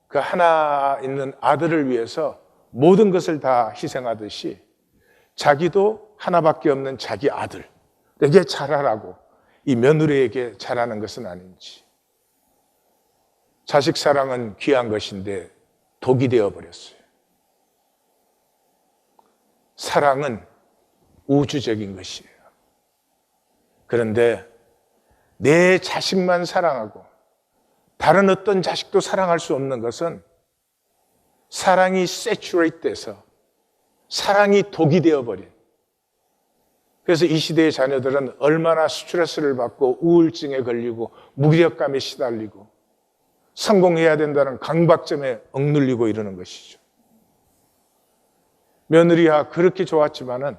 그 하나 있는 아들을 위해서 모든 것을 다 희생하듯이 자기도 하나밖에 없는 자기 아들에게 잘하라고 이 며느리에게 잘하는 것은 아닌지. 자식 사랑은 귀한 것인데 독이 되어버렸어요. 사랑은 우주적인 것이에요. 그런데 내 자식만 사랑하고 다른 어떤 자식도 사랑할 수 없는 것은 사랑이 세츄레이트 돼서 사랑이 독이 되어버린, 그래서 이 시대의 자녀들은 얼마나 스트레스를 받고 우울증에 걸리고 무기력감에 시달리고 성공해야 된다는 강박점에 억눌리고 이러는 것이죠. 며느리야 그렇게 좋았지만은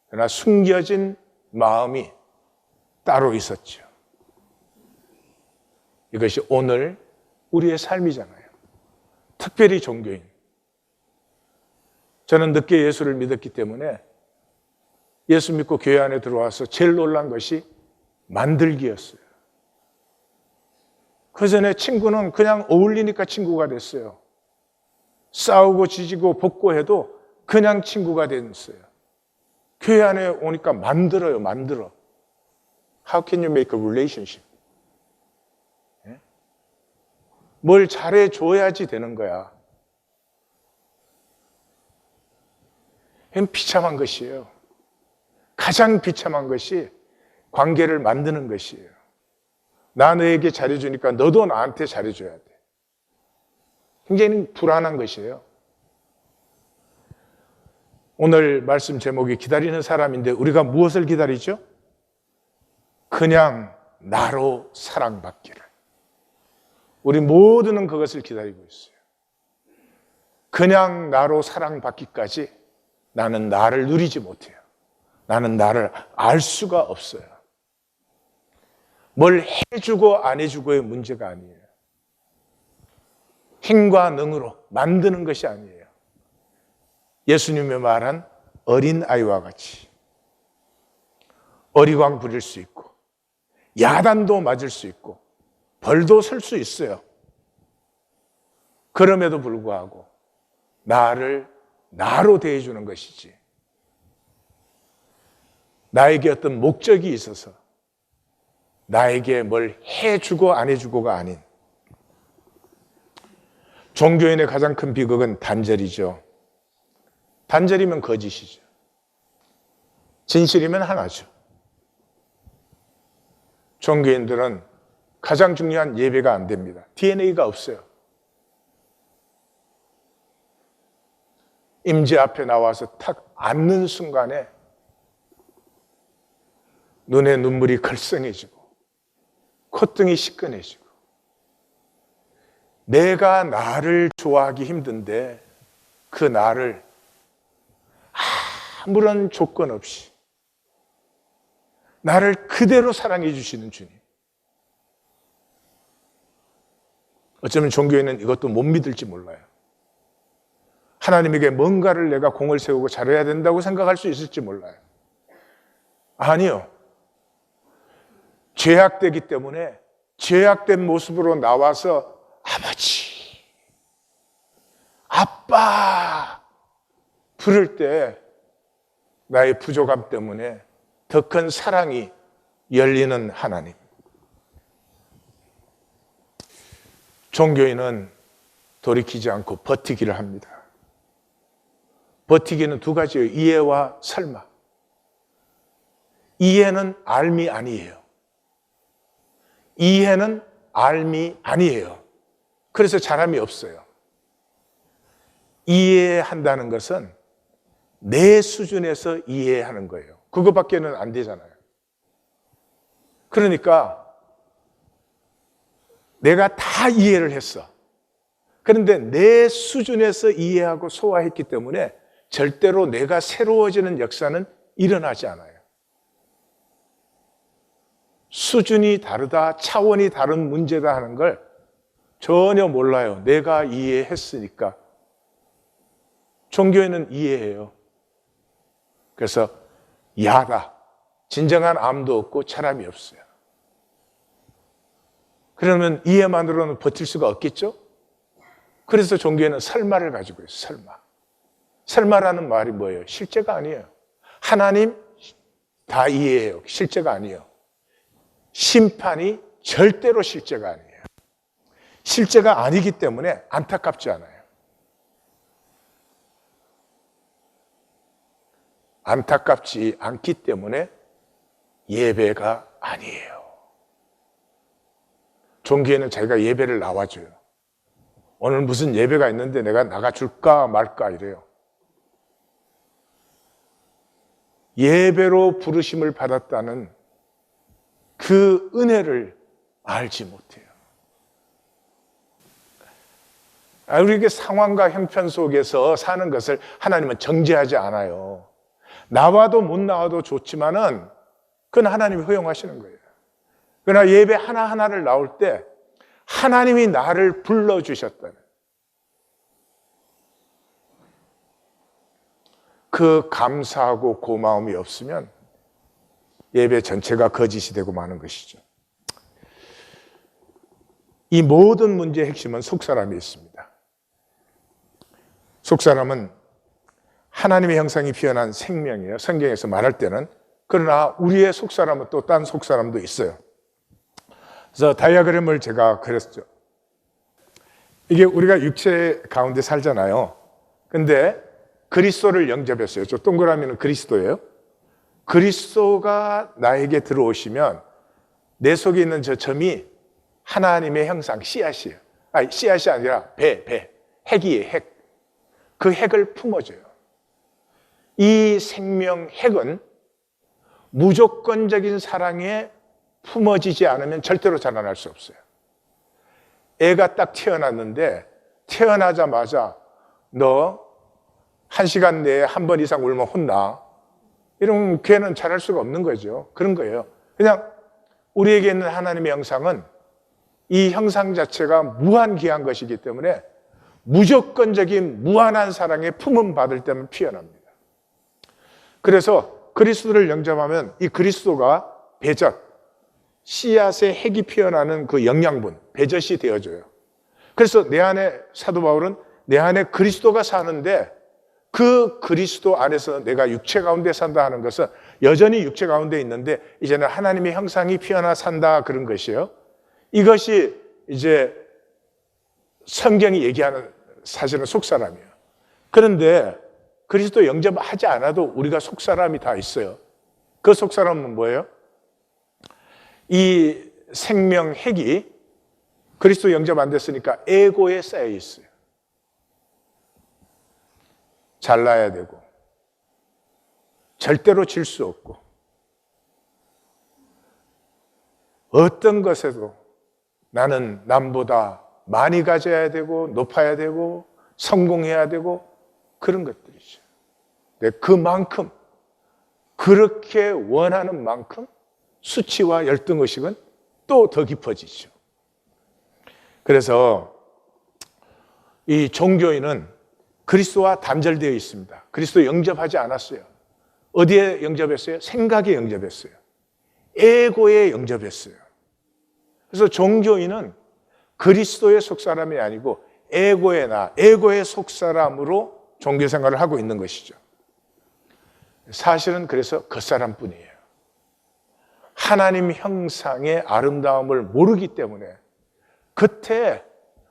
그러나 숨겨진 마음이 따로 있었죠. 이것이 오늘 우리의 삶이잖아요. 특별히 종교인. 저는 늦게 예수를 믿었기 때문에 예수 믿고 교회 안에 들어와서 제일 놀란 것이 만들기였어요. 그 전에 친구는 그냥 어울리니까 친구가 됐어요. 싸우고 지지고 복고해도 그냥 친구가 됐어요. 교회 안에 오니까 만들어요, 만들어. How can you make a relationship? 뭘 잘해줘야지 되는 거야. 이건 비참한 것이에요. 가장 비참한 것이 관계를 만드는 것이에요. 나 너에게 잘해주니까 너도 나한테 잘해줘야 돼. 굉장히 불안한 것이에요. 오늘 말씀 제목이 기다리는 사람인데 우리가 무엇을 기다리죠? 그냥 나로 사랑받기를. 우리 모두는 그것을 기다리고 있어요. 그냥 나로 사랑받기까지 나는 나를 누리지 못해요. 나는 나를 알 수가 없어요. 뭘 해주고 안 해주고의 문제가 아니에요. 힘과 능으로 만드는 것이 아니에요. 예수님이 말한 어린아이와 같이 어리광 부릴 수 있고 야단도 맞을 수 있고 벌도 쓸 수 있어요. 그럼에도 불구하고 나를 나로 대해주는 것이지, 나에게 어떤 목적이 있어서 나에게 뭘 해주고 안 해주고가 아닌, 종교인의 가장 큰 비극은 단절이죠. 단절이면 거짓이죠. 진실이면 하나죠. 종교인들은 가장 중요한 예배가 안 됩니다. DNA가 없어요. 임재 앞에 나와서 탁 앉는 순간에 눈에 눈물이 걸성해지고 콧등이 시큰해지고, 내가 나를 좋아하기 힘든데 그 나를 아무런 조건 없이 나를 그대로 사랑해 주시는 주님. 어쩌면 종교에는 이것도 못 믿을지 몰라요. 하나님에게 뭔가를 내가 공을 세우고 잘해야 된다고 생각할 수 있을지 몰라요. 아니요. 죄악되기 때문에 죄악된 모습으로 나와서 아버지, 아빠 부를 때 나의 부족함 때문에 더 큰 사랑이 열리는 하나님. 종교인은 돌이키지 않고 버티기를 합니다. 버티기는 두 가지예요. 이해와 설마. 이해는 알미 아니에요. 이해는 알미 아니에요. 그래서 잘함이 없어요. 이해한다는 것은 내 수준에서 이해하는 거예요. 그거밖에는 안 되잖아요. 그러니까 내가 다 이해를 했어. 그런데 내 수준에서 이해하고 소화했기 때문에 절대로 내가 새로워지는 역사는 일어나지 않아요. 수준이 다르다, 차원이 다른 문제다 하는 걸 전혀 몰라요. 내가 이해했으니까. 종교에는 이해해요. 그래서 야다. 진정한 암도 없고 차람이 없어요. 그러면 이해만으로는 버틸 수가 없겠죠? 그래서 종교에는 설마를 가지고 있어요. 설마. 설마라는 말이 뭐예요? 실제가 아니에요. 하나님 다 이해해요. 실제가 아니에요. 심판이 절대로 실제가 아니에요. 실제가 아니기 때문에 안타깝지 않아요. 안타깝지 않기 때문에 예배가 아니에요. 종교에는 자기가 예배를 나와줘요. 오늘 무슨 예배가 있는데 내가 나가줄까 말까 이래요. 예배로 부르심을 받았다는 그 은혜를 알지 못해요. 우리에게 상황과 형편 속에서 사는 것을 하나님은 정죄하지 않아요. 나와도 못 나와도 좋지만은 그건 하나님이 허용하시는 거예요. 그러나 예배 하나하나를 나올 때 하나님이 나를 불러주셨다는 그 감사하고 고마움이 없으면 예배 전체가 거짓이 되고 마는 것이죠. 이 모든 문제의 핵심은 속사람이 있습니다. 속사람은 하나님의 형상이 피어난 생명이에요. 성경에서 말할 때는. 그러나 우리의 속사람은 또 딴 속사람도 있어요. 그래서 다이어그램을 제가 그렸죠. 이게 우리가 육체 가운데 살잖아요. 근데 그리스도를 영접했어요. 저 동그라미는 그리스도예요. 그리스도가 나에게 들어오시면 내 속에 있는 저 점이 하나님의 형상, 씨앗이에요. 씨앗이 아니라 핵이에요, 핵. 그 핵을 품어줘요. 이 생명 핵은 무조건적인 사랑에 품어지지 않으면 절대로 자라날 수 없어요. 애가 딱 태어났는데 태어나자마자 너 1시간 내에 한 번 이상 울면 혼나. 이러면 걔는 자랄 수가 없는 거죠. 그런 거예요. 그냥 우리에게 있는 하나님의 형상은 이 형상 자체가 무한귀한 것이기 때문에 무조건적인 무한한 사랑에 품음 받을 때만 피어납니다. 그래서 그리스도를 영접하면 이 그리스도가 배젖, 씨앗의 핵이 피어나는 그 영양분, 배젖이 되어줘요. 그래서 내 안에, 사도 바울은 내 안에 그리스도가 사는데 그 그리스도 안에서 내가 육체 가운데 산다 하는 것은 여전히 육체 가운데 있는데 이제는 하나님의 형상이 피어나 산다 그런 것이에요. 이것이 이제 성경이 얘기하는 사실은 속사람이에요. 그런데 그리스도 영접하지 않아도 우리가 속사람이 다 있어요. 그 속사람은 뭐예요? 이 생명 핵이 그리스도 영접 안 됐으니까 에고에 쌓여 있어요. 잘나야 되고 절대로 질 수 없고 어떤 것에도 나는 남보다 많이 가져야 되고 높아야 되고 성공해야 되고 그런 것들이죠. 그만큼 그렇게 원하는 만큼 수치와 열등의식은 또 더 깊어지죠. 그래서 이 종교인은 그리스도와 단절되어 있습니다. 그리스도 영접하지 않았어요. 어디에 영접했어요? 생각에 영접했어요. 에고에 영접했어요. 그래서 종교인은 그리스도의 속사람이 아니고 에고의 속사람으로 종교 생활을 하고 있는 것이죠. 사실은 그래서 겉사람뿐이에요. 하나님 형상의 아름다움을 모르기 때문에 겉에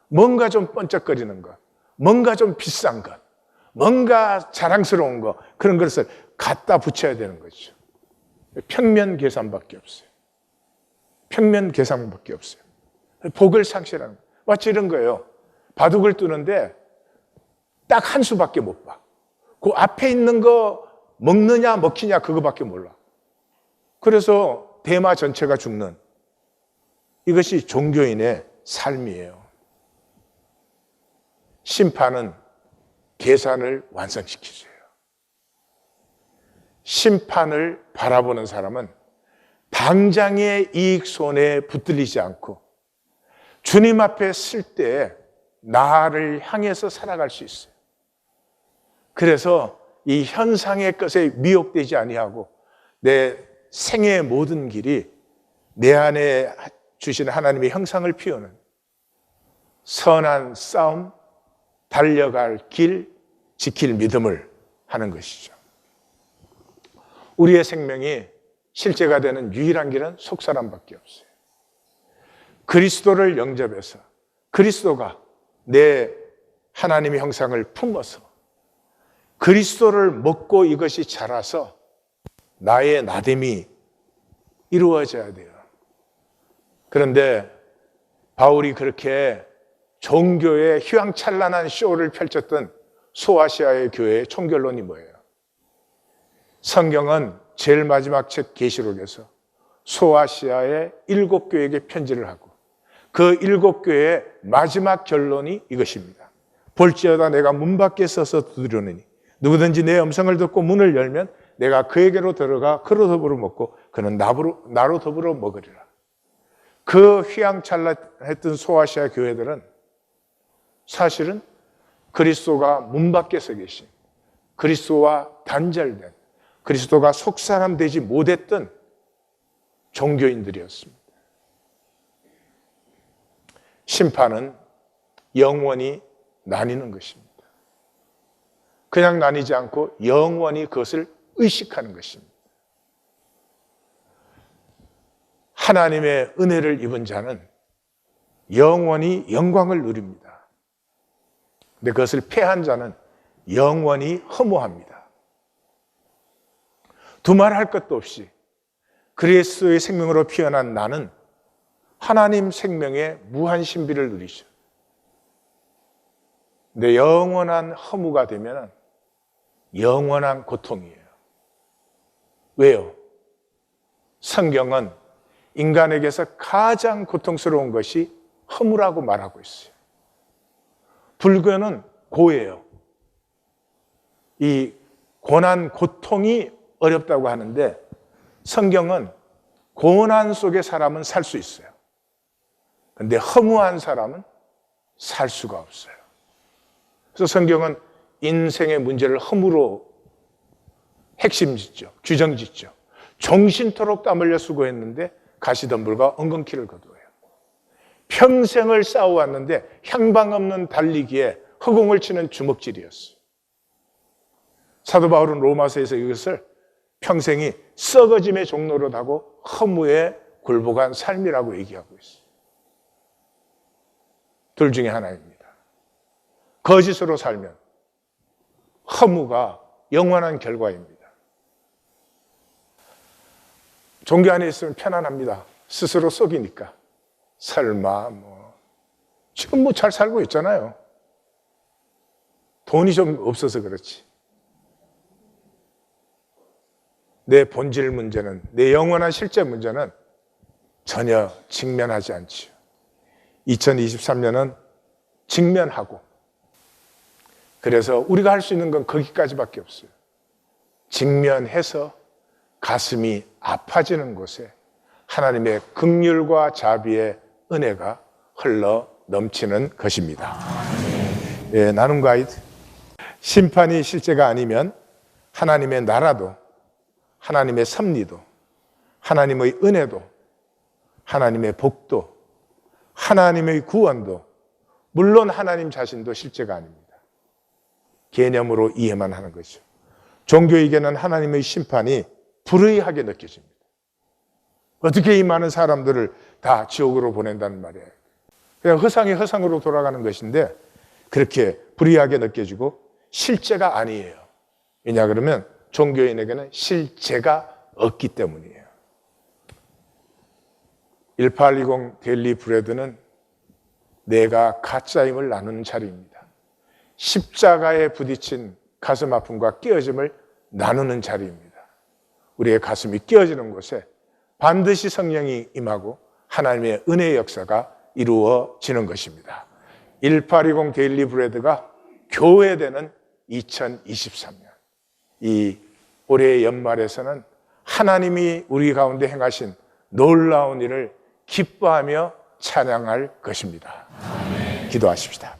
뭔가 좀 번쩍거리는 것, 뭔가 좀 비싼 것, 뭔가 자랑스러운 것, 그런 것을 갖다 붙여야 되는 거죠. 평면 계산밖에 없어요. 평면 계산밖에 없어요. 복을 상실하는 거. 마치 이런 거예요. 바둑을 두는데 딱 한 수밖에 못 봐. 그 앞에 있는 거 먹느냐 먹히냐 그거밖에 몰라. 그래서 대마 전체가 죽는 이것이 종교인의 삶이에요. 심판은 계산을 완성시키줘요. 심판을 바라보는 사람은 당장의 이익 손에 붙들리지 않고 주님 앞에 쓸 때 나를 향해서 살아갈 수 있어요. 그래서 이 현상의 것에 미혹되지 아니하고 내 생애의 모든 길이 내 안에 주시는 하나님의 형상을 피우는 선한 싸움, 달려갈 길, 지킬 믿음을 하는 것이죠. 우리의 생명이 실제가 되는 유일한 길은 속사람밖에 없어요. 그리스도를 영접해서 그리스도가 내 하나님의 형상을 품어서 그리스도를 먹고 이것이 자라서 나의 나됨이 이루어져야 돼요. 그런데 바울이 그렇게 종교의 휘황찬란한 쇼를 펼쳤던 소아시아의 교회의 총결론이 뭐예요? 성경은 제일 마지막 책 계시록에서 소아시아의 7교회에게 편지를 하고 그 7교회의 마지막 결론이 이것입니다. 볼지어다 내가 문 밖에 서서 두드리노니 누구든지 내 음성을 듣고 문을 열면 내가 그에게로 들어가 그로 더불어 먹고 그는 나로 더불어 먹으리라. 그 휘황찬란했던 소아시아 교회들은 사실은 그리스도가 문 밖에 서 계신, 그리스도와 단절된, 그리스도가 속사람되지 못했던 종교인들이었습니다. 심판은 영원히 나뉘는 것입니다. 그냥 나뉘지 않고 영원히 그것을 의식하는 것입니다. 하나님의 은혜를 입은 자는 영원히 영광을 누립니다. 근데 그것을 패한 자는 영원히 허무합니다. 두말할 것도 없이 그리스도의 생명으로 피어난 나는 하나님 생명의 무한 신비를 누리죠. 근데 영원한 허무가 되면 영원한 고통이에요. 왜요? 성경은 인간에게서 가장 고통스러운 것이 허무라고 말하고 있어요. 불교는 고예요. 이 고난, 고통이 어렵다고 하는데 성경은 고난 속의 사람은 살 수 있어요. 그런데 허무한 사람은 살 수가 없어요. 그래서 성경은 인생의 문제를 허무로 핵심짓죠. 규정짓죠. 종신토록 땀 흘려 수고했는데 가시덤불과 엉겅퀴를 거두어요. 평생을 싸워왔는데 향방 없는 달리기에 허공을 치는 주먹질이었어요. 사도 바울은 로마서에서 이것을 평생이 썩어짐의 종로로 타고 허무에 굴복한 삶이라고 얘기하고 있어요. 둘 중에 하나입니다. 거짓으로 살면 허무가 영원한 결과입니다. 종교 안에 있으면 편안합니다. 스스로 속이니까. 설마 지금 잘 살고 있잖아요. 돈이 좀 없어서 그렇지. 내 본질 문제는, 내 영원한 실제 문제는 전혀 직면하지 않지요. 2023년은 직면하고, 그래서 우리가 할 수 있는 건 거기까지밖에 없어요. 직면해서 가슴이 아파지는 곳에 하나님의 긍휼과 자비의 은혜가 흘러 넘치는 것입니다. 예, 나눔 가이드. 심판이 실제가 아니면 하나님의 나라도, 하나님의 섭리도, 하나님의 은혜도, 하나님의 복도, 하나님의 구원도, 물론 하나님 자신도 실제가 아닙니다. 개념으로 이해만 하는 거죠. 종교에게는 하나님의 심판이 불의하게 느껴집니다. 어떻게 이 많은 사람들을 다 지옥으로 보낸다는 말이에요. 그냥 허상이 허상으로 돌아가는 것인데 그렇게 불의하게 느껴지고 실제가 아니에요. 왜냐 그러면 종교인에게는 실제가 없기 때문이에요. 1820 데일리 브레드는 내가 가짜임을 나누는 자리입니다. 십자가에 부딪힌 가슴 아픔과 깨어짐을 나누는 자리입니다. 우리의 가슴이 깨어지는 곳에 반드시 성령이 임하고 하나님의 은혜의 역사가 이루어지는 것입니다. 1820 데일리 브레드가 교회되는 2023년, 이 올해의 연말에서는 하나님이 우리 가운데 행하신 놀라운 일을 기뻐하며 찬양할 것입니다. 기도하십시다.